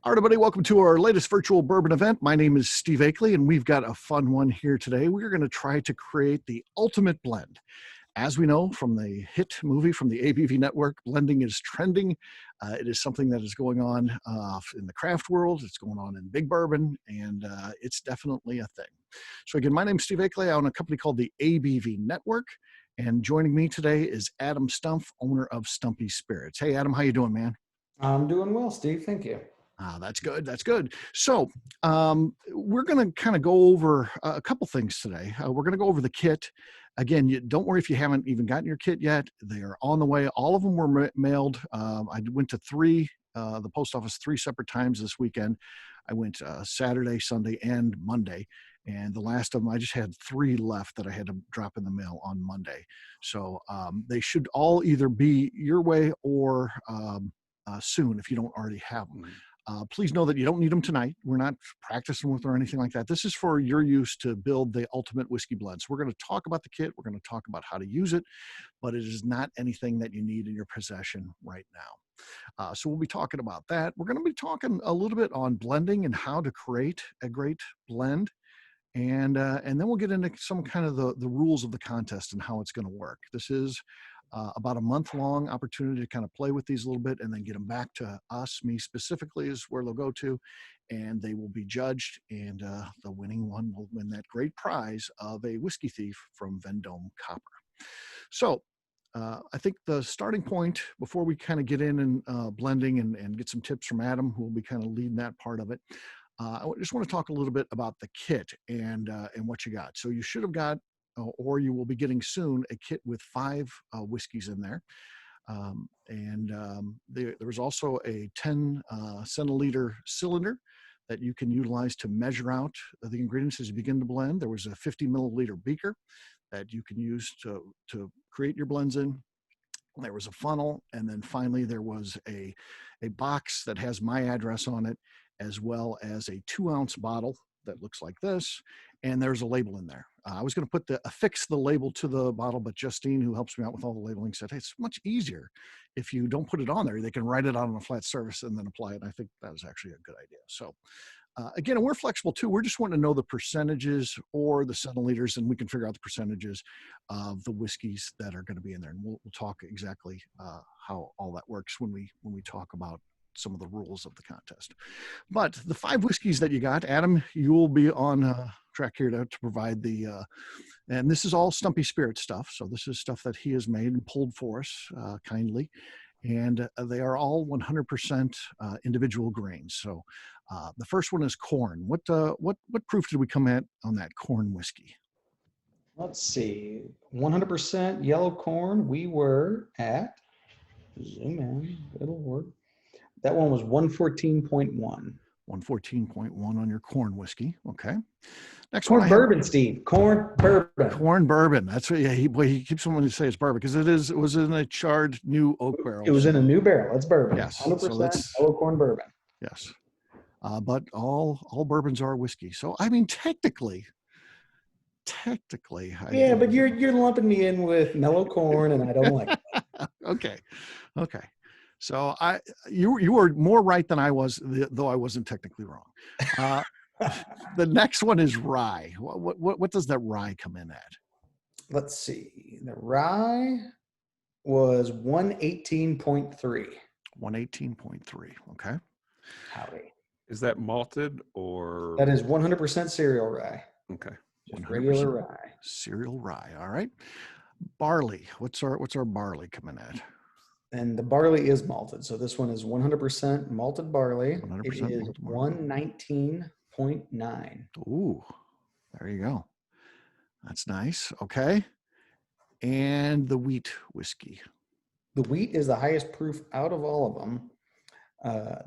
All right, everybody, welcome to our latest virtual bourbon event. My name is Steve Akley, and we've got a fun one here today. We're going to try to create the ultimate blend. As we know from the hit movie from the ABV network, blending is trending. It is something that is going on in the craft world. It's going on in big bourbon, and it's definitely a thing. So again, my name is Steve Akley. I own a company called the ABV Network, and joining me today is Adam Stumpf, owner of Stumpy Spirits. Hey, Adam, how you doing, man? I'm doing well, Steve. Thank you. That's good. That's good. So we're going to kind of go over a couple things today. We're going to go over the kit. Again, don't worry if you haven't even gotten your kit yet. They are on the way. All of them were mailed. I went to the post office three separate times this weekend. I went Saturday, Sunday, and Monday. And the last of them, I just had three left that I had to drop in the mail on Monday. So they should all either be your way or soon if you don't already have them. Please know that you don't need them tonight. We're not practicing with or anything like that. This is for your use to build the ultimate whiskey blend. So we're going to talk about the kit. We're going to talk about how to use it, but it is not anything that you need in your possession right now. So we'll be talking about that. We're going to be talking a little bit on blending and how to create a great blend. And then we'll get into some kind of the rules of the contest and how it's going to work. This is about a month-long opportunity to kind of play with these a little bit and then get them back to us. Me specifically is where they'll go to, and they will be judged, and the winning one will win that great prize of a whiskey thief from Vendome Copper. So I think the starting point before we kind of get in and blending and get some tips from Adam, who will be kind of leading that part of it, I just want to talk a little bit about the kit and what you got. So you should have got, or you will be getting soon, a kit with 5 whiskeys in there. There was also a 10 centiliter cylinder that you can utilize to measure out the ingredients as you begin to blend. There was a 50 milliliter beaker that you can use to create your blends in. There was a funnel, and then finally there was a box that has my address on it, as well as a 2-ounce bottle that looks like this, and there's a label in there. I was going to affix the label to the bottle, but Justine, who helps me out with all the labeling, said, hey, it's much easier if you don't put it on there. They can write it out on a flat surface and then apply it. I think that was actually a good idea. So again, and we're flexible too. We're just wanting to know the percentages or the centiliters, and we can figure out the percentages of the whiskeys that are going to be in there. And we'll talk exactly how all that works when we talk about some of the rules of the contest. But the 5 whiskeys that you got, Adam, you will be on track here to provide and this is all Stumpy Spirit stuff. So this is stuff that he has made and pulled for us kindly. And they are all 100% individual grains. So the first one is corn. What proof did we come at on that corn whiskey? Let's see. 100% yellow corn. We were at, zoom in, good Lord. That one was 114.1. 114.1 on your corn whiskey. Okay. Next corn one. Bourbon, Steve. Corn bourbon. Corn bourbon. That's what. Yeah, he keeps wanting to say it's bourbon because it was in a charred new oak barrel. It was in a new barrel. It's bourbon. Yes. 100% yellow corn bourbon. Yes. But all bourbons are whiskey. So I mean, technically. Yeah, but you're lumping me in with mellow corn, and I don't like that. Okay. So you were more right than I was, though I wasn't technically wrong. The next one is rye. What does that rye come in at? Let's see. The rye was 118.3. 118.3. Okay. Howdy. Is that malted or? That is 100% cereal rye. Okay. Just regular rye. Cereal rye. All right. Barley. What's our barley coming at? And the barley is malted. So this one is 100% malted barley. 100% it is malted barley. 119.9. Ooh, there you go. That's nice. Okay. And the wheat whiskey. The wheat is the highest proof out of all of them.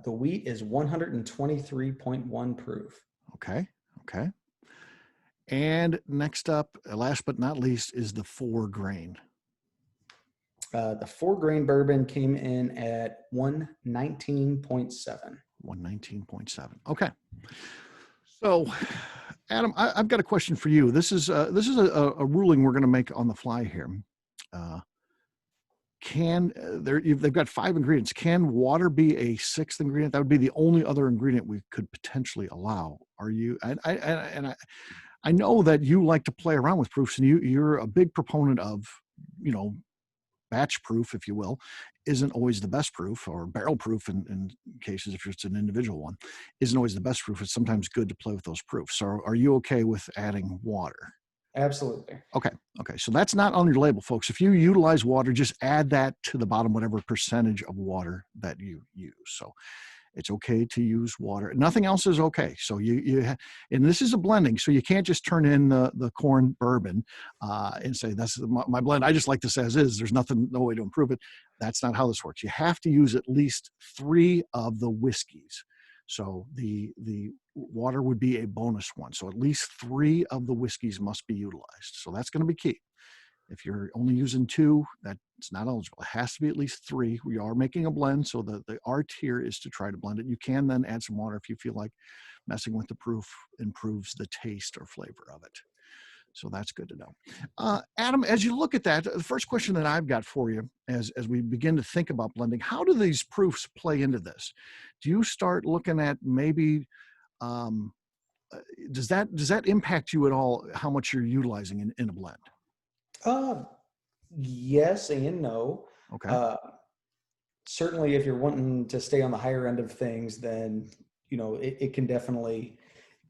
The wheat is 123.1 proof. Okay. And next up, last but not least, is the 4 grain. The 4 grain bourbon came in at 119.7. 119.7. Okay. So, Adam, I've got a question for you. This is a ruling we're going to make on the fly here. they've got 5 ingredients. Can water be a 6th ingredient? That would be the only other ingredient we could potentially allow. Are you? I know that you like to play around with proofs, and you're a big proponent of, batch proof, if you will, isn't always the best proof, or barrel proof in cases if it's an individual one, isn't always the best proof. It's sometimes good to play with those proofs. So are you okay with adding water? Absolutely. Okay. So that's not on your label, folks. If you utilize water, just add that to the bottom, whatever percentage of water that you use. So it's okay to use water. Nothing else is okay. So and this is a blending, so you can't just turn in the corn bourbon and say, that's my blend. I just like this as is. There's no way to improve it. That's not how this works. You have to use at least 3 of the whiskeys. So the water would be a bonus one. So at least 3 of the whiskeys must be utilized. So that's going to be key. If you're only using 2, that's not eligible. It has to be at least 3. We are making a blend, so the art here is to try to blend it. You can then add some water if you feel like messing with the proof improves the taste or flavor of it. So that's good to know. Adam, as you look at that, the first question that I've got for you as we begin to think about blending, how do these proofs play into this? Do you start looking at maybe, does that impact you at all, how much you're utilizing in a blend? Yes and no. Okay. Certainly if you're wanting to stay on the higher end of things, then, it can definitely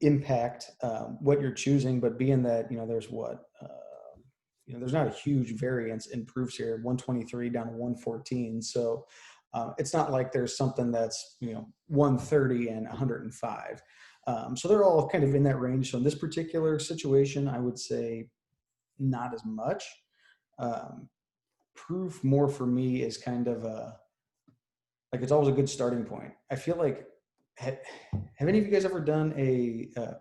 impact what you're choosing. But being that, there's not a huge variance in proofs here, 123 down to 114. So it's not like there's something that's, 130 and 105. So they're all kind of in that range. So in this particular situation, I would say not as much. Proof more for me is kind of it's always a good starting point. I feel like, have any of you guys ever done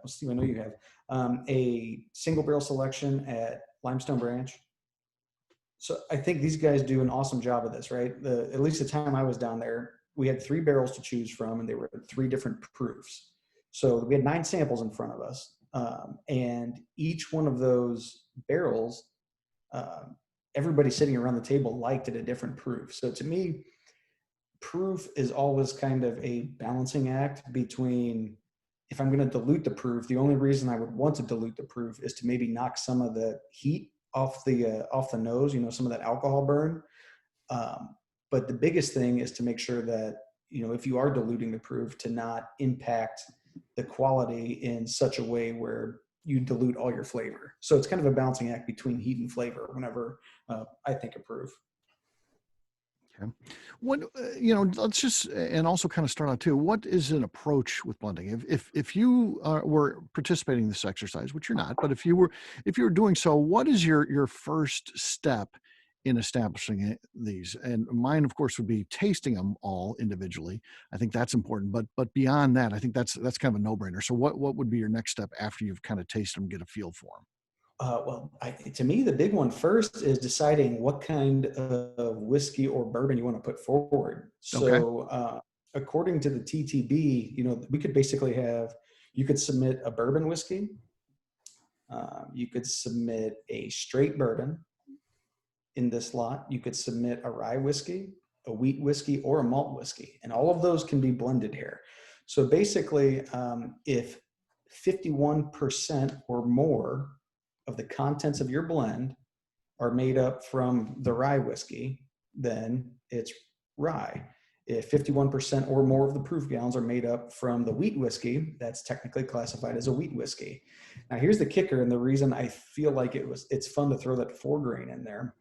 Steve, I know you have, a single barrel selection at Limestone Branch? So I think these guys do an awesome job of this, right? At least the time I was down there, we had 3 barrels to choose from, and they were 3 different proofs. So we had 9 samples in front of us, and each one of those barrels, everybody sitting around the table liked it a different proof. So to me, proof is always kind of a balancing act between, if I'm going to dilute the proof, the only reason I would want to dilute the proof is to maybe knock some of the heat off the nose, some of that alcohol burn. But the biggest thing is to make sure that, if you are diluting the proof, to not impact the quality in such a way where you dilute all your flavor. So it's kind of a balancing act between heat and flavor whenever I think of proof. Okay. What, let's just, and also kind of start out too, what is an approach with blending? If you were participating in this exercise, which you're not, but if you were doing so, what is your first step in establishing these? And mine, of course, would be tasting them all individually. I think that's important, but beyond that, I think that's kind of a no-brainer. So what would be your next step after you've kind of tasted them, get a feel for them? To me, the big one first is deciding what kind of whiskey or bourbon you want to put forward. So, Okay. According to the TTB, we could basically you could submit a bourbon whiskey, you could submit a straight bourbon in this lot, you could submit a rye whiskey, a wheat whiskey, or a malt whiskey, and all of those can be blended here. So basically, if 51% or more of the contents of your blend are made up from the rye whiskey, then it's rye. If 51% or more of the proof gallons are made up from the wheat whiskey, that's technically classified as a wheat whiskey. Now here's the kicker, and the reason I feel like it's fun to throw that 4 grain in there.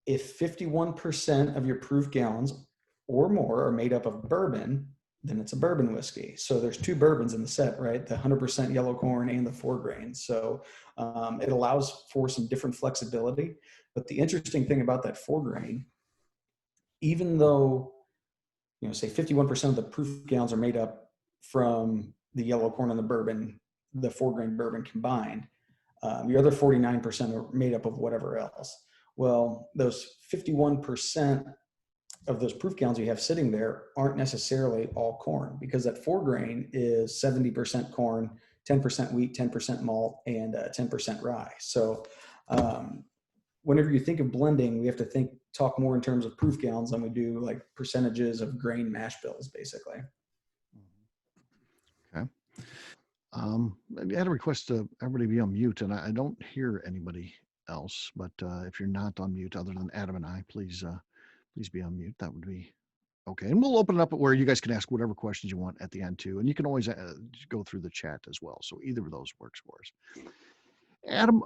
If 51% of your proof gallons or more are made up of bourbon, then it's a bourbon whiskey. So there's 2 bourbons in the set, right? The 100% yellow corn and the 4 grain. So it allows for some different flexibility. But the interesting thing about that 4 grain, even though, say 51% of the proof gallons are made up from the yellow corn and the bourbon, the 4 grain bourbon combined, your other 49% are made up of whatever else. Well, those 51% of those proof gallons you have sitting there aren't necessarily all corn, because that 4 grain is 70% corn, 10% wheat, 10% malt, and 10% rye. So whenever you think of blending, we have to talk more in terms of proof gallons than we do like percentages of grain mash bills, basically. Okay. I had a request to everybody be on mute, and I don't hear anybody else. But if you're not on mute, other than Adam and I, please be on mute. That would be okay. And we'll open it up where you guys can ask whatever questions you want at the end too, and you can always go through the chat as well. So either of those works for us. Adam,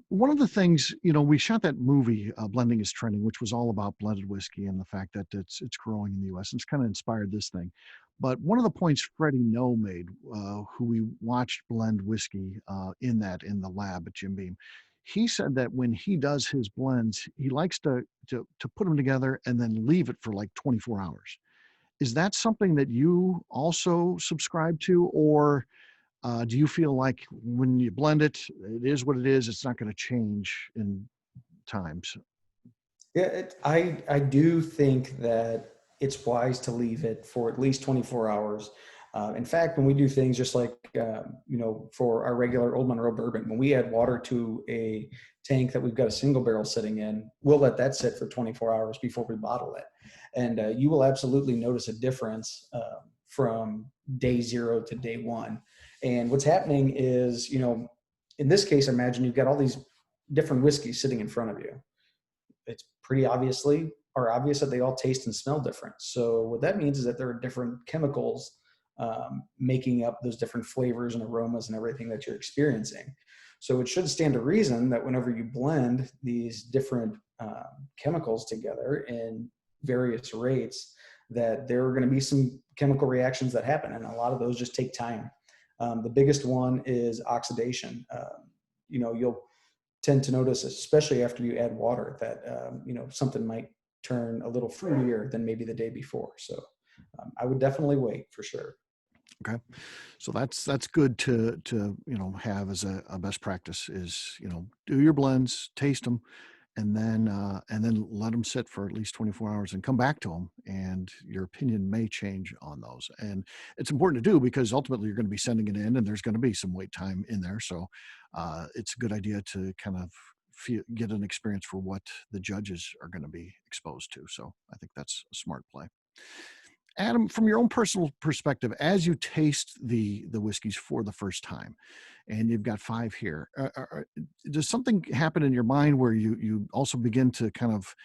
one of the things, we shot that movie, Blending is Trending, which was all about blended whiskey and the fact that it's growing in the U.S. and it's kind of inspired this thing. But one of the points Freddie No made, who we watched blend whiskey in the lab at Jim Beam, he said that when he does his blends, he likes to put them together and then leave it for like 24 hours. Is that something that you also subscribe to, or do you feel like when you blend it, it is what it is? It's not going to change in times. Yeah, I do think that it's wise to leave it for at least 24 hours. In fact, when we do things just like, for our regular Old Monroe bourbon, when we add water to a tank that we've got a single barrel sitting in, we'll let that sit for 24 hours before we bottle it. And you will absolutely notice a difference from day 0 to day 1. And what's happening is, in this case, imagine you've got all these different whiskeys sitting in front of you. It's pretty obvious that they all taste and smell different. So what that means is that there are different chemicals making up those different flavors and aromas and everything that you're experiencing. So it should stand to reason that whenever you blend these different chemicals together in various rates, that there are going to be some chemical reactions that happen. And a lot of those just take time. The biggest one is oxidation. You'll tend to notice, especially after you add water, that something might turn a little fruitier than maybe the day before. So I would definitely wait for sure. Okay, so that's good to have as a best practice is do your blends, taste them, and then let them sit for at least 24 hours and come back to them, and your opinion may change on those. And it's important to do because ultimately you're going to be sending it in and there's going to be some wait time in there. So it's a good idea to kind of get an experience for what the judges are going to be exposed to. So I think that's a smart play. Adam, from your own personal perspective, as you taste the whiskeys for the first time, and you've got 5 here, does something happen in your mind where you also begin to kind of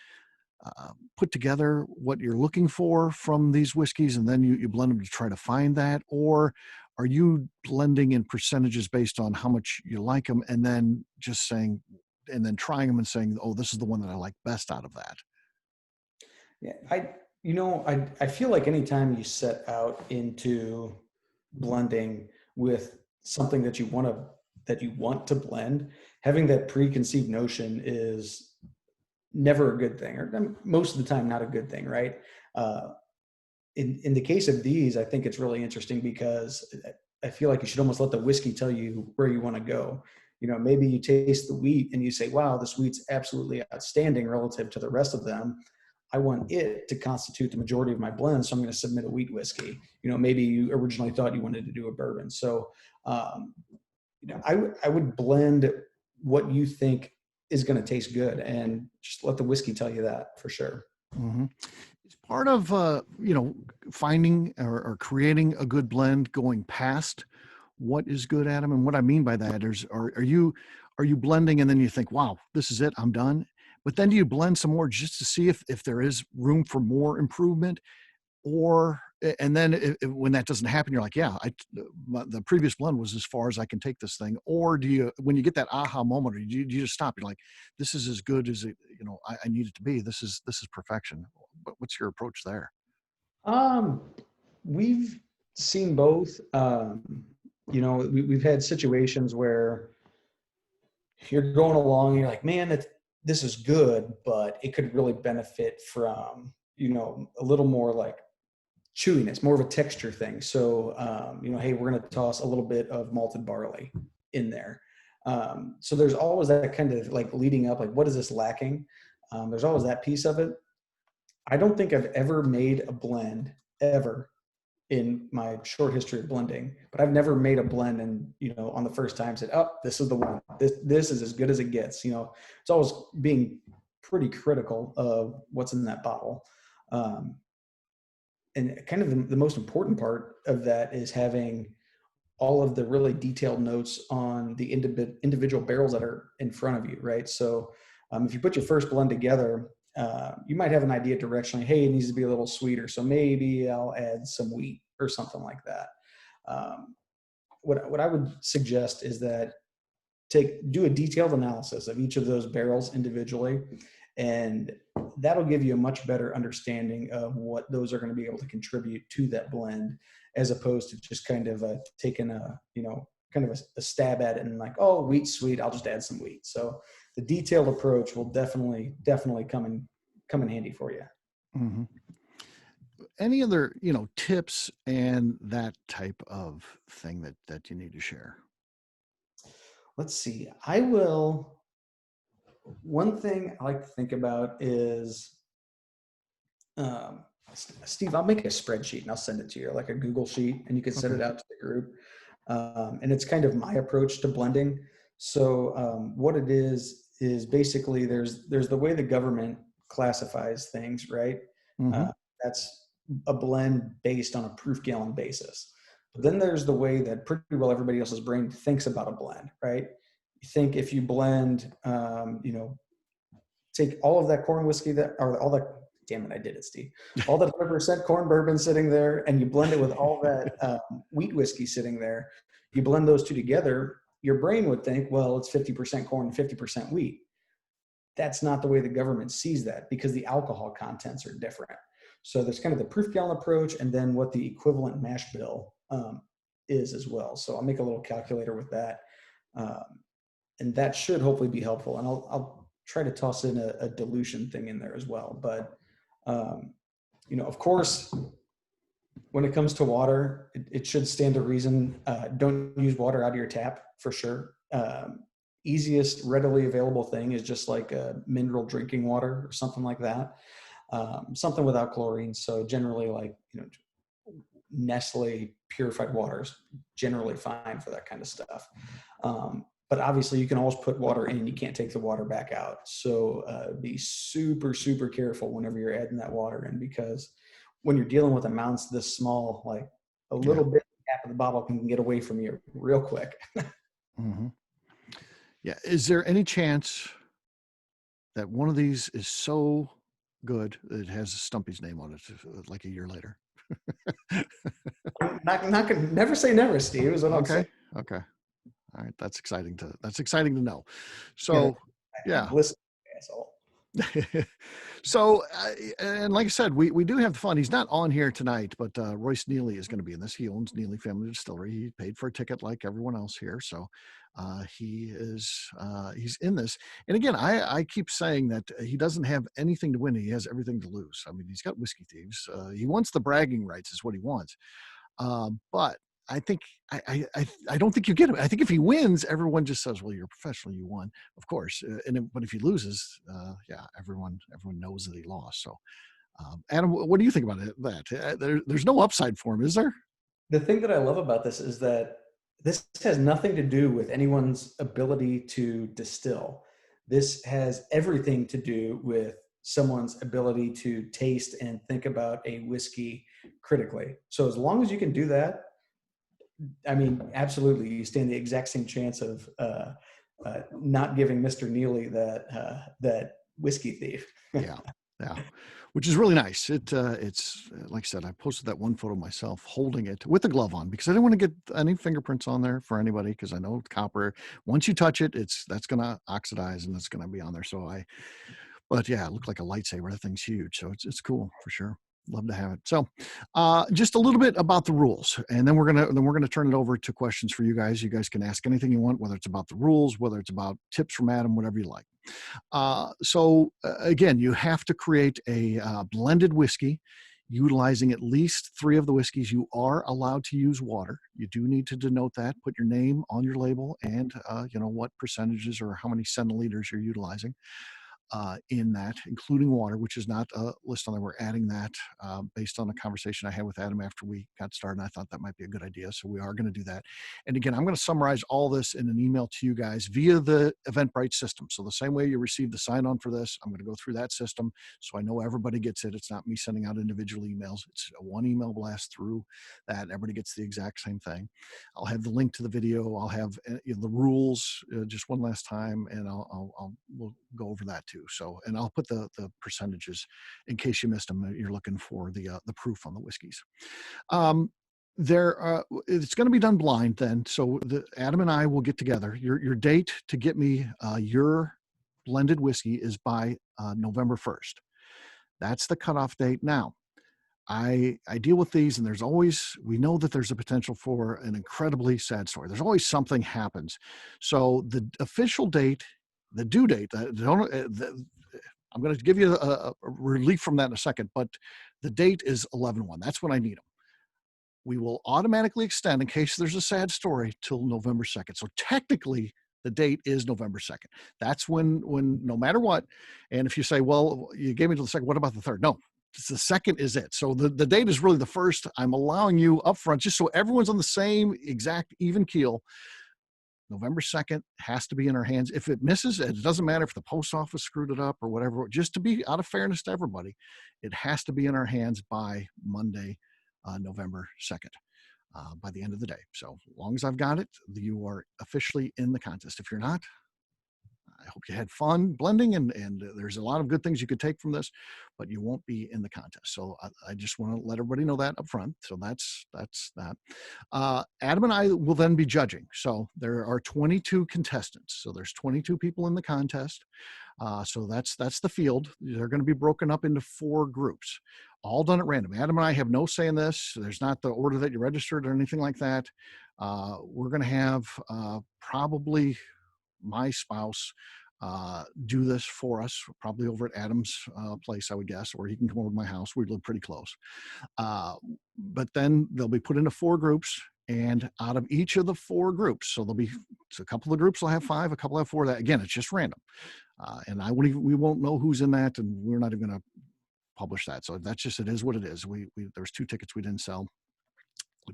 put together what you're looking for from these whiskeys, and then you blend them to try to find that? Or are you blending in percentages based on how much you like them, and then just saying, and then trying them and saying, oh, this is the one that I like best out of that? Yeah, I feel like anytime you set out into blending with something that you want to blend, having that preconceived notion is never a good thing, or most of the time not a good thing, right? In the case of these, I think it's really interesting because I feel like you should almost let the whiskey tell you where you want to go. Maybe you taste the wheat and you say, wow, this wheat's absolutely outstanding relative to the rest of them. I want it to constitute the majority of my blend, so I'm going to submit a wheat whiskey. Maybe you originally thought you wanted to do a bourbon. So, I would blend what you think is going to taste good, and just let the whiskey tell you that for sure. Mm-hmm. It's part of finding or creating a good blend, going past what is good, Adam. And what I mean by that is, are you blending and then you think, wow, this is it, I'm done? But then do you blend some more just to see if there is room for more improvement? Or, and then when that doesn't happen, you're like, yeah, the previous blend was as far as I can take this thing. Or do you, when you get that aha moment, or do you just stop? You're like, this is as good as it, I need it to be. This is perfection. What's your approach there? We've seen both. We've had situations where you're going along and you're like, man, this is good, but it could really benefit from, a little more like chewiness, more of a texture thing. So, hey, we're going to toss a little bit of malted barley in there. So there's always that kind of like leading up, like, what is this lacking? There's always that piece of it. I don't think I've ever made a blend ever in my short history of blending, but I've never made a blend and, on the first time said, oh, this is the one. This is as good as it gets. It's always being pretty critical of what's in that bottle. And kind of the most important part of that is having all of the really detailed notes on the individual barrels that are in front of you, right? So if you put your first blend together, you might have an idea directionally, hey, it needs to be a little sweeter, so maybe I'll add some wheat or something like that. What I would suggest is that do a detailed analysis of each of those barrels individually, and that'll give you a much better understanding of what those are going to be able to contribute to that blend, as opposed to just kind of taking kind of a stab at it and like, oh, wheat's sweet, I'll just add some wheat. So the detailed approach will definitely come in handy for you. Mm-hmm. Any other, tips and that type of thing that you need to share? Let's see. One thing I like to think about is, Steve, I'll make a spreadsheet and I'll send it to you, like a Google sheet, and you can send Okay. it out to the group. And it's kind of my approach to blending. So what it is basically there's the way the government classifies things, right? Mm-hmm. That's a blend based on a proof gallon basis. But then there's the way that pretty well everybody else's brain thinks about a blend, right? You think if you blend, take all of that corn whiskey or all that, damn it, I did it, Steve. All that 100% corn bourbon sitting there, and you blend it with all that wheat whiskey sitting there. You blend those two together, your brain would think, well, it's 50% corn and 50% wheat. That's not the way the government sees that, because the alcohol contents are different. So there's kind of the proof gallon approach, and then what the equivalent mash bill is as well. So I'll make a little calculator with that. And that should hopefully be helpful. And I'll try to toss in a dilution thing in there as well. But, of course, when it comes to water, it should stand to reason. Don't use water out of your tap for sure. Easiest readily available thing is just like a mineral drinking water or something like that. Something without chlorine. So generally like, Nestle purified water is generally fine for that kind of stuff. But obviously you can always put water in, you can't take the water back out. So be super, super careful whenever you're adding that water in, because when you're dealing with amounts this small, like a little bit cap of the bottle can get away from you real quick. Mm-hmm. Yeah. Is there any chance that one of these is so good that it has Stumpy's name on it like a year later? not gonna never say never, Steve, is what I'm saying. Okay. All right. That's exciting to know. So yeah. Listen, asshole. So, and like I said, we do have the fun. He's not on here tonight, but Royce Neely is going to be in this. He owns Neely Family Distillery. He paid for a ticket like everyone else here, so he's in this. And again, I keep saying that he doesn't have anything to win. He has everything to lose. I mean, he's got whiskey thieves. He wants the bragging rights, is what he wants. But I think I don't think you get him. I think if he wins, everyone just says, "Well, you're a professional, you won," of course. But if he loses, everyone knows that he lost. So, Adam, what do you think about that? There's no upside for him, is there? The thing that I love about this is that this has nothing to do with anyone's ability to distill. This has everything to do with someone's ability to taste and think about a whiskey critically. So as long as you can do that, I mean, absolutely, you stand the exact same chance of not giving Mr. Neely that whiskey thief. Yeah, which is really nice. It's like I said, I posted that one photo myself holding it with the glove on because I didn't want to get any fingerprints on there for anybody, because I know copper, once you touch it, that's going to oxidize and it's going to be on there. But yeah, it looked like a lightsaber. That thing's huge, so it's cool for sure. Love to have it. So, just a little bit about the rules, and then we're gonna turn it over to questions for you guys. You guys can ask anything you want, whether it's about the rules, whether it's about tips from Adam, whatever you like. Again, you have to create a blended whiskey utilizing at least 3 of the whiskeys. You are allowed to use water. You do need to denote that, put your name on your label, and what percentages or how many centiliters you're utilizing. in that, including water, which is not a list on there. We're adding that based on a conversation I had with Adam after we got started. And I thought that might be a good idea. So we are going to do that. And again, I'm going to summarize all this in an email to you guys via the Eventbrite system. So the same way you received the sign on for this, I'm going to go through that system so I know everybody gets it. It's not me sending out individual emails. It's a one email blast through that. Everybody gets the exact same thing. I'll have the link to the video. I'll have the rules just one last time, and we'll go over that too. So, and I'll put the percentages in case you missed them. You're looking for the proof on the whiskeys. It's going to be done blind then. So Adam and I will get together. Your date to get me your blended whiskey is by November 1st. That's the cutoff date. Now, I deal with these, and we know that there's a potential for an incredibly sad story. There's always something happens. So the official date, the due date, I'm going to give you a relief from that in a second, but the date is 11/1. That's when I need them. We will automatically extend, in case there's a sad story, till November 2nd. So technically, the date is November 2nd. That's when no matter what, and if you say, well, you gave me till the second, what about the third? No, the second is it. So the date is really the first. I'm allowing you up front, just so everyone's on the same exact even keel. November 2nd has to be in our hands. If it misses, it doesn't matter if the post office screwed it up or whatever, just to be out of fairness to everybody, it has to be in our hands by Monday, November 2nd. By the end of the day. So as long as I've got it, you are officially in the contest. If you're not, I hope you had fun blending, and there's a lot of good things you could take from this, but you won't be in the contest. So I just want to let everybody know that up front. So that's that. Adam and I will then be judging. So there are 22 contestants. So there's 22 people in the contest. So that's the field. They're going to be broken up into 4 groups, all done at random. Adam and I have no say in this. There's not the order that you registered or anything like that. We're going to have probably my spouse do this for us, probably over at Adam's place, I would guess, or he can come over to my house. We live pretty close. But then they'll be put into 4 groups. And out of each of the 4 groups, so a couple of groups will have 5, a couple have 4. That again, it's just random, and we won't know who's in that, and we're not even going to publish that. So that's just, it is what it is. There's 2 tickets we didn't sell,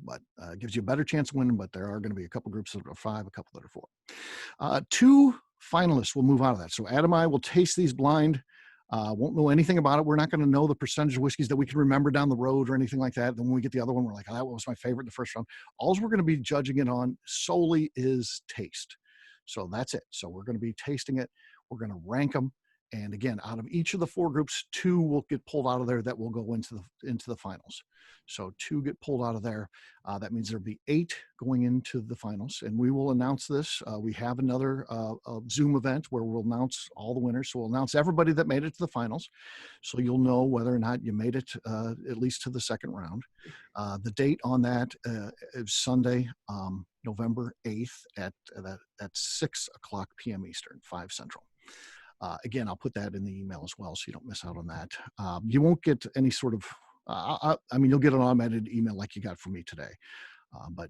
but it gives you a better chance of winning. But there are going to be a couple groups that are 5, a couple that are 4. 2 finalists will move out of that. So Adam and I will taste these blind. Won't know anything about it. We're not going to know the percentage of whiskeys that we can remember down the road or anything like that. Then when we get the other one, we're like, oh, that was my favorite in the first round. All we're going to be judging it on solely is taste. So that's it. So we're going to be tasting it. We're going to rank them. And again, out of each of the 4 groups, 2 will get pulled out of there that will go into the finals. So 2 get pulled out of there. That means there'll be 8 going into the finals, and we will announce this. We have another Zoom event where we'll announce all the winners. So we'll announce everybody that made it to the finals, so you'll know whether or not you made it at least to the second round. The date on that is Sunday, November 8th at 6:00 p.m. Eastern, 5 Central. Again, I'll put that in the email as well, so you don't miss out on that. You won't get any sort of, you'll get an automated email like you got from me today, but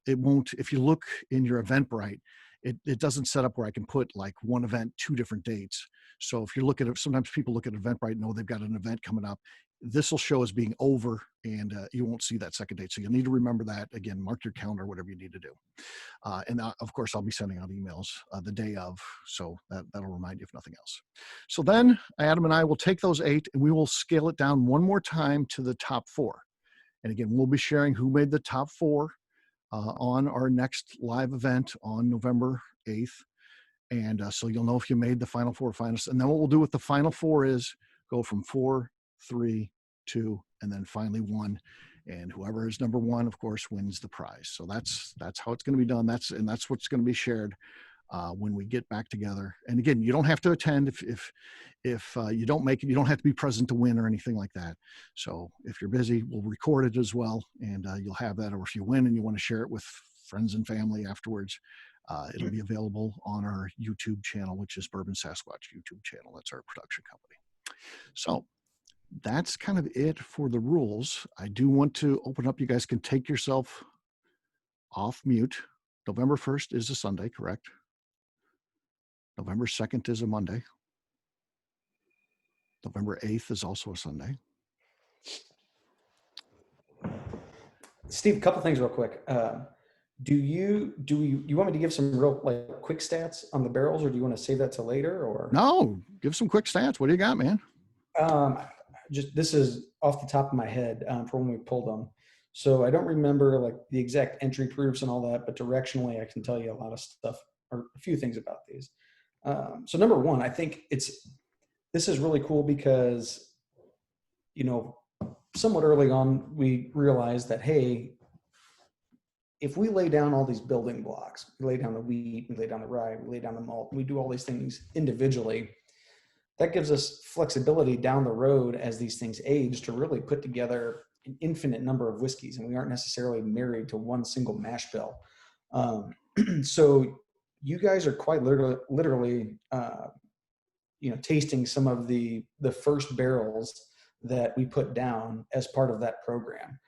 it won't. If you look in your Eventbrite, it doesn't set up where I can put like one event, 2 different dates. So if you look at it, sometimes people look at Eventbrite and know they've got an event coming up. This will show as being over, and you won't see that second date. So you'll need to remember that. Again, mark your calendar, whatever you need to do. And of course, I'll be sending out emails the day of, so that'll remind you if nothing else. So then Adam and I will take those 8 and we will scale it down one more time to the top 4. And again, we'll be sharing who made the top 4 on our next live event on November 8th. And so you'll know if you made the final 4 finalists. And then what we'll do with the final 4 is go from 4, 3, 2, and then finally 1. And whoever is number 1, of course, wins the prize. So that's how it's going to be done. That's what's going to be shared when we get back together. And again, you don't have to attend if you don't make it. You don't have to be present to win or anything like that. So if you're busy, we'll record it as well, and you'll have that. Or if you win and you want to share it with friends and family afterwards, it'll be available on our YouTube channel, which is Bourbon Sasquatch YouTube channel. That's our production company. So that's kind of it for the rules. I do want to open up. You guys can take yourself off mute. November 1st is a Sunday, correct? November 2nd is a Monday. November 8th is also a Sunday. Steve, a couple things real quick. You want me to give some real like quick stats on the barrels, or do you want to save that to later? Or No, give some quick stats. What do you got, man? just this is off the top of my head for when we pulled them. So I don't remember like the exact entry proofs and all that, but directionally I can tell you a lot of stuff or a few things about these. So number one, I think this is really cool because, you know, somewhat early on we realized that, hey, if we lay down all these building blocks, we lay down the wheat, we lay down the rye, we lay down the malt, we do all these things individually, that gives us flexibility down the road as these things age to really put together an infinite number of whiskeys, and we aren't necessarily married to one single mash bill. So you guys are quite literally tasting some of the first barrels that we put down as part of that program.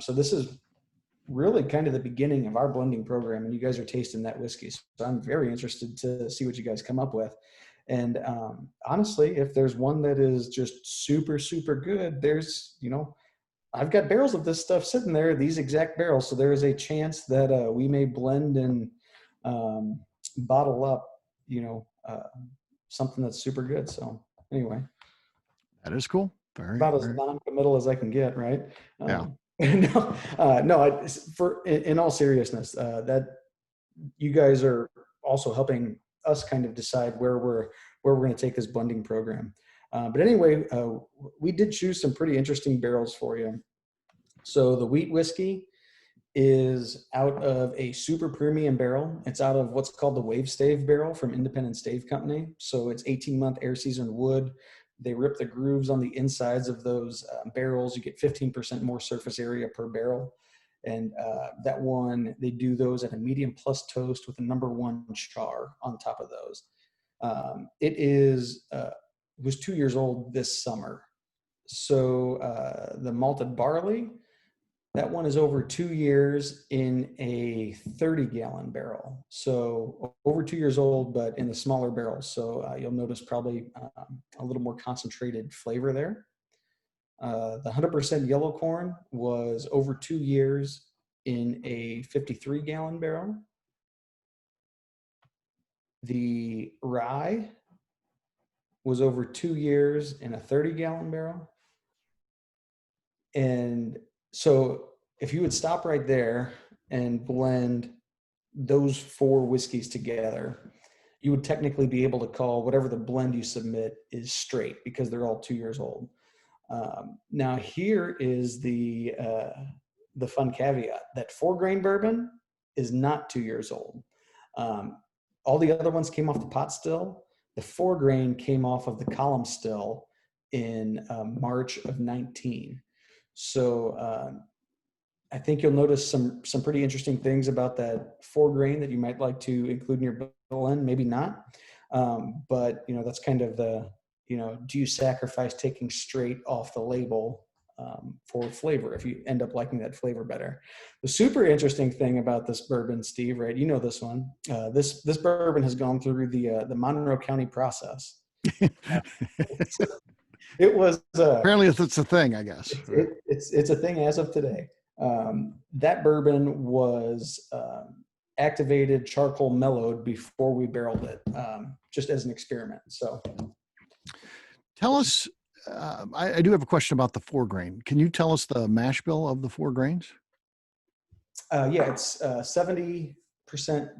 So this is really kind of the beginning of our blending program, and you guys are tasting that whiskey. So I'm very interested to see what you guys come up with. And honestly, if there's one that is just super, super good, I've got barrels of this stuff sitting there, these exact barrels. So there is a chance that we may blend and bottle up, something that's super good. So anyway, That is cool. about as non-committal as I can get, right? Yeah. In all seriousness, that you guys are also helping us kind of decide where we're going to take this blending program. But anyway, we did choose some pretty interesting barrels for you. So the wheat whiskey is out of a super premium barrel. It's out of what's called the Wave Stave barrel from Independent Stave Company. So it's 18-month air seasoned wood. They rip the grooves on the insides of those barrels. You get 15% more surface area per barrel. And that one, they do those at a medium plus toast with a #1 char on top of those. It was 2 years old this summer. So the malted barley, that one is over 2 years in a 30-gallon barrel. So over 2 years old, but in the smaller barrels. So you'll notice probably a little more concentrated flavor there. The 100% yellow corn was over 2 years in a 53-gallon barrel. The rye was over 2 years in a 30-gallon barrel. And so if you would stop right there and blend those 4 whiskeys together, you would technically be able to call whatever the blend you submit is straight because they're all 2 years old. Now here is the fun caveat that 4-grain bourbon is not 2 years old. All the other ones came off the pot still. The 4-grain came off of the column still in March of 19. So I think you'll notice some pretty interesting things about that 4-grain that you might like to include in your blend, maybe not. But that's kind of the, do you sacrifice taking straight off the label for flavor if you end up liking that flavor better? The super interesting thing about this bourbon, Steve, right? You know this one. This bourbon has gone through the Monroe County process. It was apparently it's a thing, I guess. It's a thing as of today. That bourbon was activated, charcoal mellowed before we barreled it, just as an experiment. So tell us, I do have a question about the 4-grain. Can you tell us the mash bill of the 4 grains? Yeah, it's 70%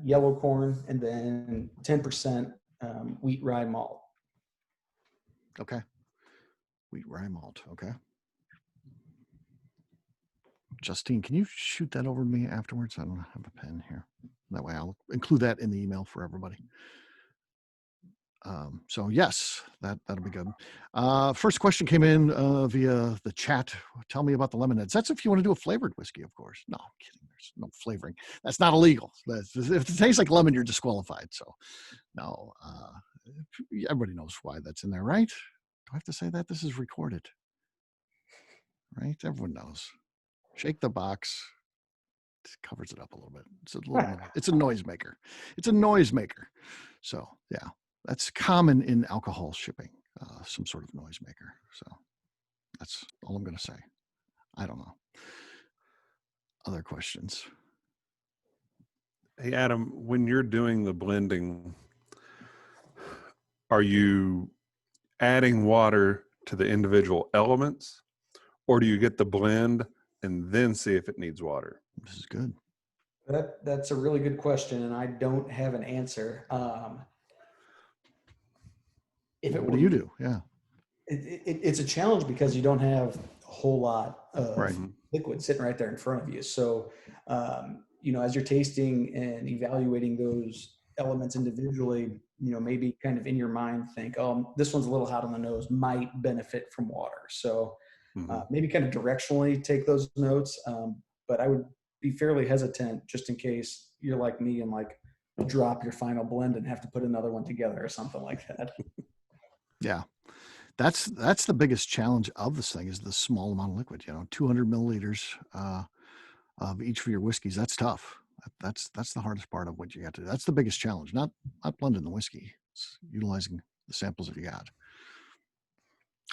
yellow corn and then 10% wheat rye malt. Okay. Wheat rye malt. Okay. Justine, can you shoot that over to me afterwards? I don't have a pen here. That way I'll include that in the email for everybody. So yes, that'll be good. First question came in via the chat. Tell me about the lemonades. That's if you want to do a flavored whiskey, of course. No, I'm kidding. There's no flavoring. That's not illegal. If it tastes like lemon, you're disqualified. So no, everybody knows why that's in there, right? Do I have to say that? This is recorded, right? Everyone knows. Shake the box. It covers it up a little bit. It's a noisemaker. It's a noisemaker. So yeah, that's common in alcohol shipping. some sort of noisemaker. So that's all I'm going to say. I don't know. Other questions? Hey, Adam, when you're doing the blending, are you adding water to the individual elements, or do you get the blend and then see if it needs water? This is good. That's a really good question, and I don't have an answer. If it What were, do you do? Yeah. it's a challenge because you don't have a whole lot of Right. liquid sitting right there in front of you. So, as you're tasting and evaluating those elements individually, maybe kind of in your mind think, oh, this one's a little hot on the nose, might benefit from water. So maybe kind of directionally take those notes. But I would be fairly hesitant just in case you're like me and like drop your final blend and have to put another one together or something like that. Yeah. That's the biggest challenge of this thing is the small amount of liquid, 200 milliliters of each of your whiskeys. That's tough. That's the hardest part of what you got to do. That's the biggest challenge, not blending the whiskey. It's utilizing the samples that you got.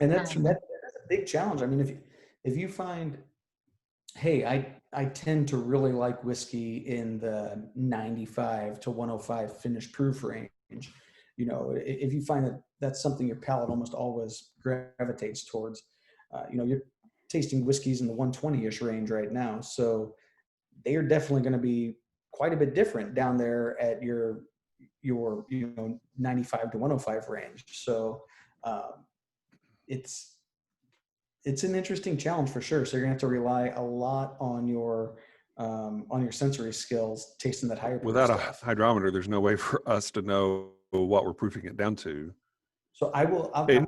And that's a big challenge. I mean, if you find, hey, I tend to really like whiskey in the 95 to 105 finished proof range. If you find that that's something your palate almost always gravitates towards, you're tasting whiskeys in the 120-ish range right now. So they are definitely going to be quite a bit different down there at your 95 to 105 range. So it's an interesting challenge for sure. So you're gonna have to rely a lot on your sensory skills, tasting that higher proof Without stuff. a hydrometer, there's no way for us to know what we're proofing it down to. So I'm gonna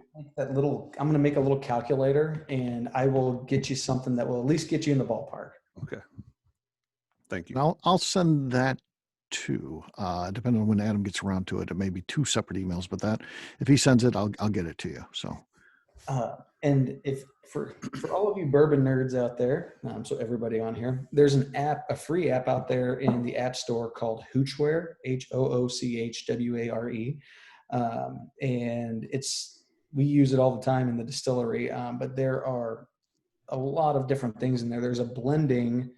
make a little calculator, and I will get you something that will at least get you in the ballpark. Okay. Thank you. I'll send that too, depending on when Adam gets around to it. It may be 2 separate emails, but if he sends it, I'll get it to you. So. And if for all of you bourbon nerds out there, so everybody on here, there's a free app out there in the App Store called Hoochware, HOOCHWARE, and we use it all the time in the distillery. But there are a lot of different things in there. There's a blending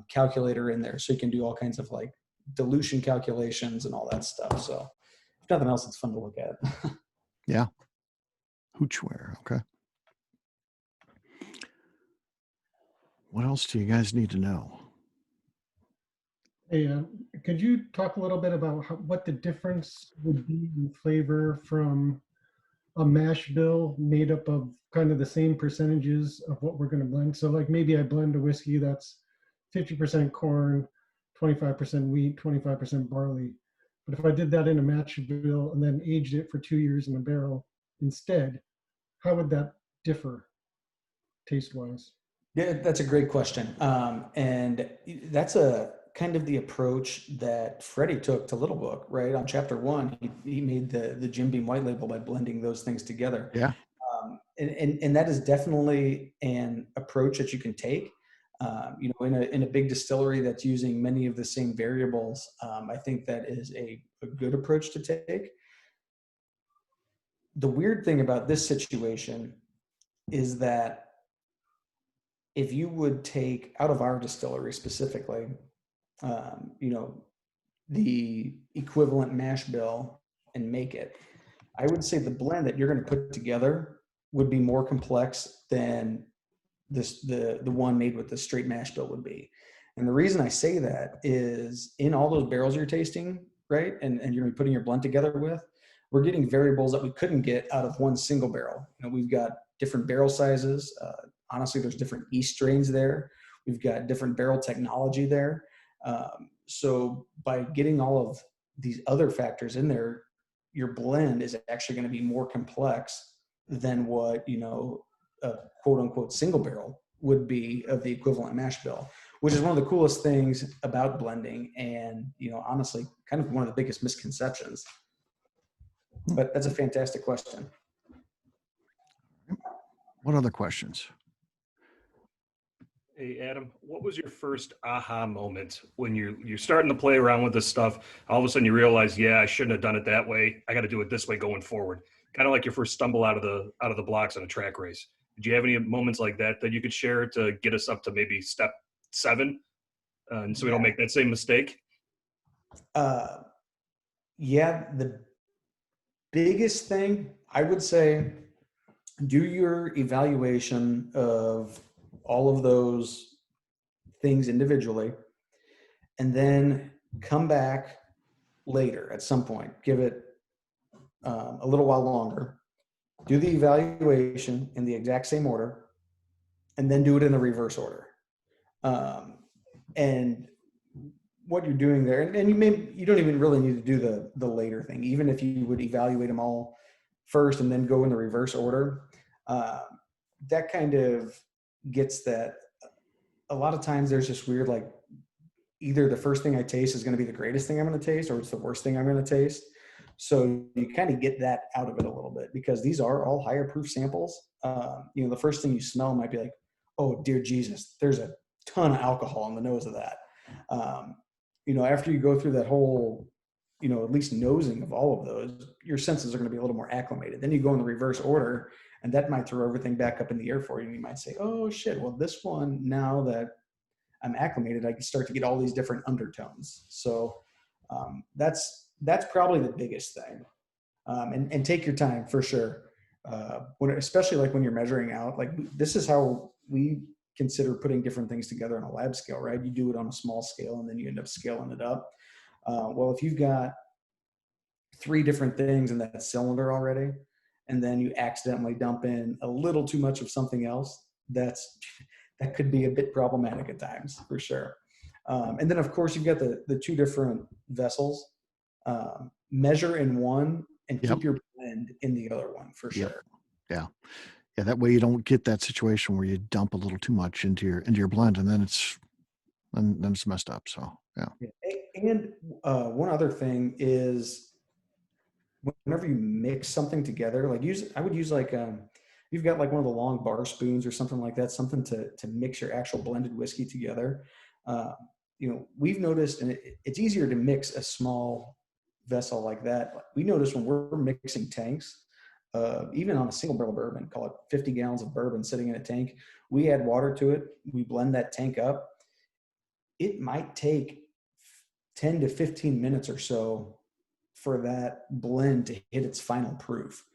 calculator in there, so you can do all kinds of like dilution calculations and all that stuff. So if nothing else, it's fun to look at. Yeah. Hoochware. Okay. What else do you guys need to know? Hey, could you talk a little bit about what the difference would be in flavor from a mash bill made up of kind of the same percentages of what we're going to blend? So like maybe I blend a whiskey that's 50% corn, 25% wheat, 25% barley. But if I did that in a mash bill and then aged it for 2 years in a barrel instead, how would that differ taste-wise? Yeah, that's a great question. And that's a kind of the approach that Freddie took to Little Book, right? On chapter 1, he made the Jim Beam white label by blending those things together. Yeah. And that is definitely an approach that you can take. In a big distillery that's using many of the same variables, I think that is a good approach to take. The weird thing about this situation is that if you would take out of our distillery specifically, the equivalent mash bill and make it, I would say the blend that you're going to put together would be more complex than the one made with the straight mash bill would be. And the reason I say that is in all those barrels you're tasting, right, and you're going to be putting your blend together with, we're getting variables that we couldn't get out of one single barrel. We've got different barrel sizes. Honestly, there's different yeast strains there. We've got different barrel technology there. So by getting all of these other factors in there, your blend is actually going to be more complex than what, a quote unquote single barrel would be of the equivalent mash bill, which is one of the coolest things about blending. And, honestly, kind of one of the biggest misconceptions. But that's a fantastic question. What other questions? Hey, Adam, what was your first aha moment when you're starting to play around with this stuff? All of a sudden you realize, yeah, I shouldn't have done it that way. I got to do it this way going forward. kind of like your first stumble out of the blocks on a track race. Did you have any moments like that that you could share to get us up to maybe step 7, and so we don't make that same mistake? Yeah, the biggest thing I would say, do your evaluation of all of those things individually, and then come back later at some point. Give it a little while longer. Do the evaluation in the exact same order, and then do it in the reverse order. And what you're doing there, and you don't even really need to do the later thing. Even if you would evaluate them all first and then go in the reverse order, that kind of gets that. A lot of times there's just weird, like, either the first thing I taste is going to be the greatest thing I'm going to taste, or it's the worst thing I'm going to taste. So you kind of get that out of it a little bit, because these are all higher proof samples. The first thing you smell might be like, oh dear Jesus, there's a ton of alcohol in the nose of that. After you go through that whole, at least nosing of all of those, your senses are going to be a little more acclimated. Then you go in the reverse order, and that might throw everything back up in the air for you. And you might say, oh shit, well, this one, now that I'm acclimated, I can start to get all these different undertones. So that's probably the biggest thing. And take your time for sure. Especially like when you're measuring out, like, this is how we consider putting different things together on a lab scale, right? You do it on a small scale, and then you end up scaling it up. Well, if you've got 3 different things in that cylinder already, and then you accidentally dump in a little too much of something else, that could be a bit problematic at times, for sure. And then of course you've got the 2 different vessels. Measure in one and keep your blend in the other one, for sure. Yeah. That way you don't get that situation where you dump a little too much into your blend, and then it's messed up. So yeah. And one other thing is, whenever you mix something together, like I would use like, you've got like one of the long bar spoons or something like that, something to mix your actual blended whiskey together. We've noticed, and it's easier to mix a small vessel like that. We notice when we're mixing tanks, even on a single barrel bourbon, call it 50 gallons of bourbon sitting in a tank, we add water to it, we blend that tank up. It might take 10 to 15 minutes or so for that blend to hit its final proof,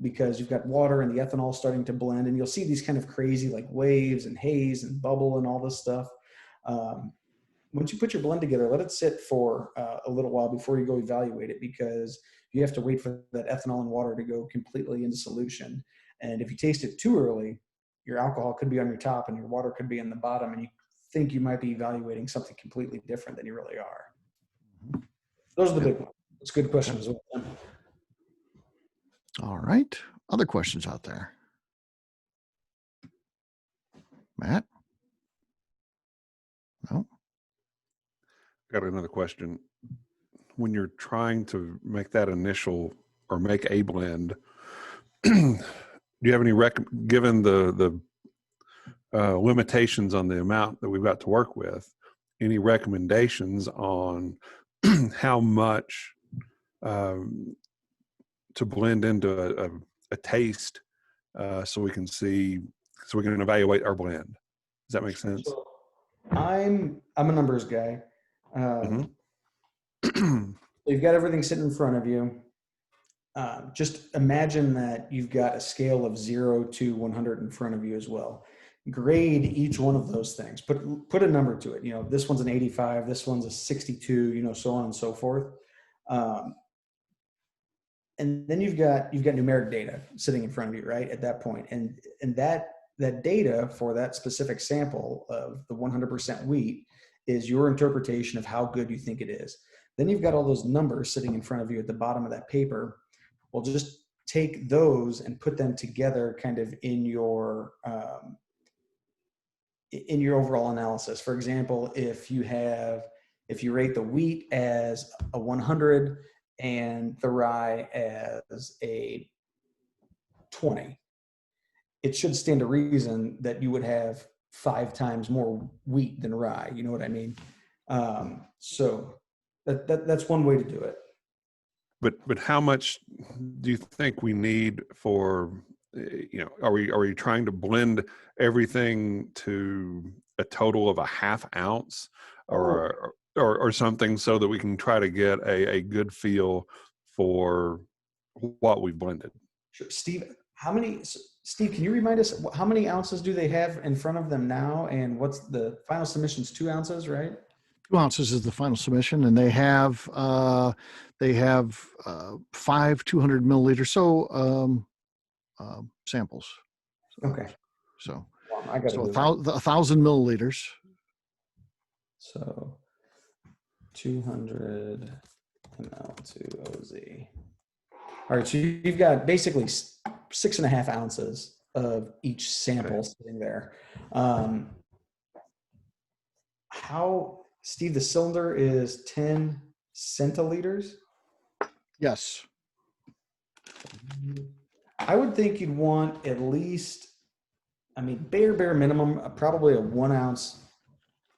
because you've got water and the ethanol starting to blend, and you'll see these kind of crazy like waves and haze and bubble and all this stuff. Once you put your blend together, let it sit for a little while before you go evaluate it, because you have to wait for that ethanol and water to go completely into solution. And if you taste it too early, your alcohol could be on your top and your water could be in the bottom, and you think you might be evaluating something completely different than you really are. Those are the big ones. It's a good question as well. All right. Other questions out there? Matt? No? Got another question. When you're trying to make that initial or make a blend, do you have any given the limitations on the amount that we've got to work with, any recommendations on how much to blend into a taste, so we can evaluate our blend? Does that make sense? So I'm a numbers guy. You've got everything sitting in front of you. Just imagine that you've got a scale of 0 to 100 in front of you as well. Grade each one of those things. Put a number to it. This one's an 85. This one's a 62. So on and so forth. And then you've got numeric data sitting in front of you, right, at that point. And that data for that specific sample of the 100% wheat is your interpretation of how good you think it is. Then you've got all those numbers sitting in front of you at the bottom of that paper. Well, just take those and put them together kind of in your overall analysis. For example, if you rate the wheat as a 100 and the rye as a 20, it should stand to reason that you would have 5 times more wheat than rye. You know what I mean? So that's one way to do it. But how much do you think we need for, are we trying to blend everything to a total of a half ounce or something so that we can try to get a good feel for what we've blended? Sure. Steve, can you remind us how many ounces do they have in front of them now? And what's the final submission's 2 ounces, right? 2 ounces is the final submission, and they have 5 200 milliliter samples. Okay. So I got so to do that. 1,000 milliliters. So 200 ml to OZ. All right, so you've got basically 6.5 ounces of each sample sitting there. Steve, the cylinder is 10 centiliters? Yes. I would think you'd want at least, bare minimum, probably a 1 ounce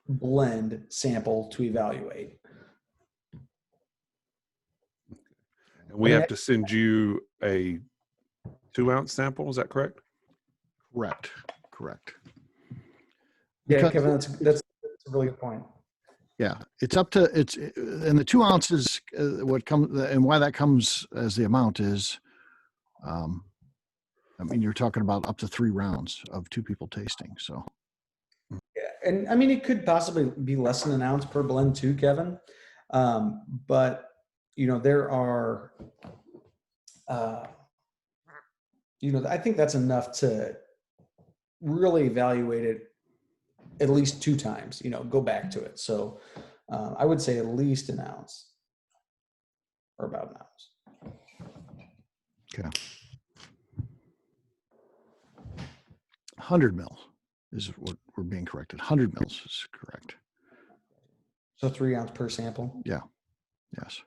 blend sample to evaluate. And we have to send you a 2 ounce sample. Is that correct? Correct. Yeah, Because Kevin, that's a really good point. yeah, it's and the 2 ounces, what comes and why that comes as the amount is, you're talking about up to 3 rounds of 2 people tasting. So Yeah, and it could possibly be less than an ounce per blend too, Kevin. But there are, I think that's enough to really evaluate it at least 2 times, go back to it. So I would say at least an ounce or about an ounce. okay. 100 mil is what we're being corrected. 100 mils is correct. So 3 ounce per sample. Yeah. Yes.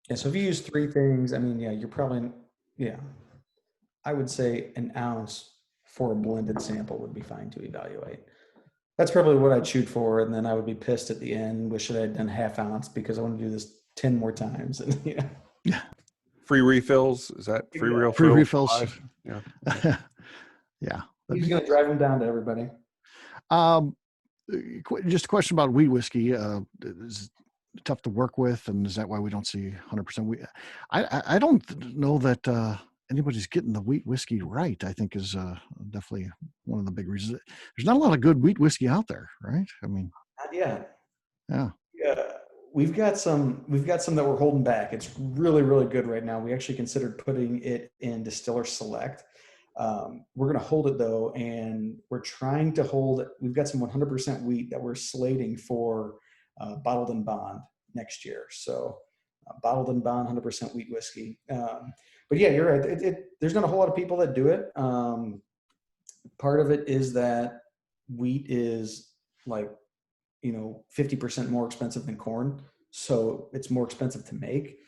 Yeah. So if you use 3 things, you're probably, I would say an ounce for a blended sample would be fine to evaluate. That's probably what I'd shoot for. And then I would be pissed at the end, wish I had done half ounce because I want to do this 10 more times. And Yeah. Free refills. Is that free Free refills? Yeah. Yeah. He's going to drive them down to everybody. Just a question about wheat whiskey. Is it tough to work with, and is that why we don't see 100% wheat? I don't know that anybody's getting the wheat whiskey right. I think is definitely one of the big reasons. There's not a lot of good wheat whiskey out there, right? Not yet. Yeah. We've got some that we're holding back. It's really, really good right now. We actually considered putting it in Distiller Select. We're going to hold it though, and we're trying to hold it. We've got some 100% wheat that we're slating for Bottled and Bond next year. So Bottled and Bond, 100% wheat whiskey. But yeah, you're right. There's not a whole lot of people that do it. Part of it is that wheat is 50% more expensive than corn. So it's more expensive to make.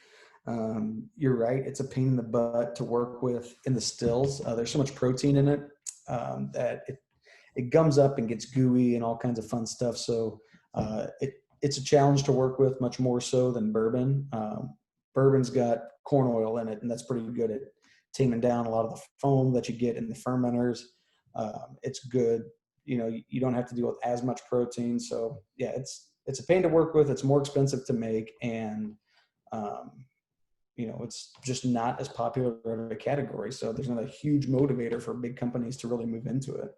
You're right. It's a pain in the butt to work with in the stills. There's so much protein in it that it gums up and gets gooey and all kinds of fun stuff. So it's a challenge to work with, much more so than bourbon. Bourbon's got corn oil in it, and that's pretty good at taming down a lot of the foam that you get in the fermenters. It's good. You don't have to deal with as much protein. So yeah, it's a pain to work with. It's more expensive to make, and it's just not as popular of a category. So there's not a huge motivator for big companies to really move into it.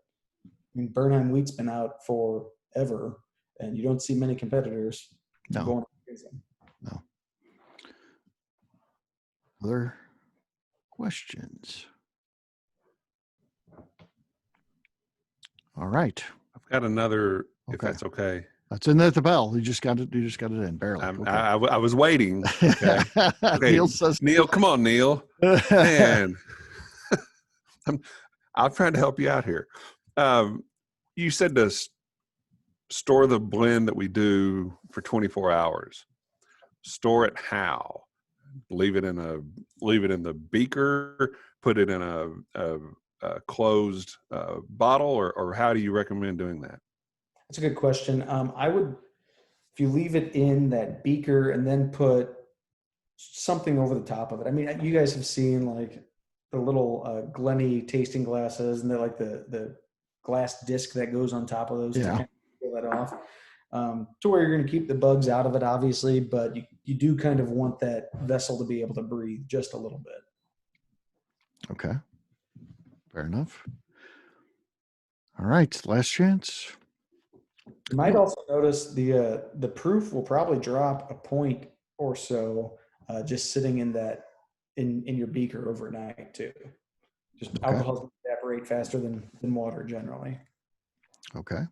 Bernheim wheat's been out forever, and you don't see many competitors going crazy. No. Other questions? All right. I've got another, if Okay. that's okay. That's in at the bell. You just got it in barely. Okay. I was waiting. Okay. Okay. Neil, come on, Neil. Man, I'm trying to help you out here. You said to store the blend that we do for 24 hours. Store it how? Leave it in the beaker. Put it in a closed bottle, or how do you recommend doing that? That's a good question. I would, if you leave it in that beaker and then put something over the top of it. I mean, you guys have seen like the little Glenny tasting glasses, and they're like the glass disc that goes on top of those to Yeah. kind of peel that off. To where you're going to keep the bugs out of it, obviously, but you do kind of want that vessel to be able to breathe just a little bit. Okay. Fair enough. All right. Last chance. You might also notice the proof will probably drop a point or so just sitting in that in your beaker overnight too. Just Okay. alcohols evaporate faster than water generally. Okay.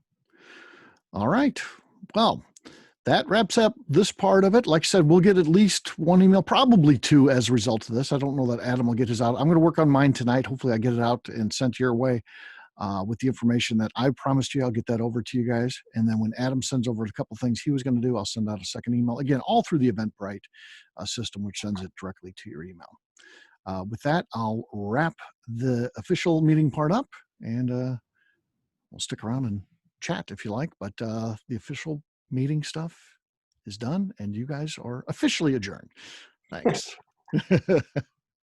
All right. Well, that wraps up this part of it. Like I said, we'll get at least one email, probably two as a result of this. I don't know that Adam will get his out. I'm going to work on mine tonight. Hopefully I get it out and sent your way with the information that I promised you. I'll get that over to you guys. And then when Adam sends over a couple things he was going to do, I'll send out a second email. Again, all through the Eventbrite system, which sends it directly to your email. With that, I'll wrap the official meeting part up, and we'll stick around and chat if you like. But the official meeting stuff is done, and you guys are officially adjourned. Thanks.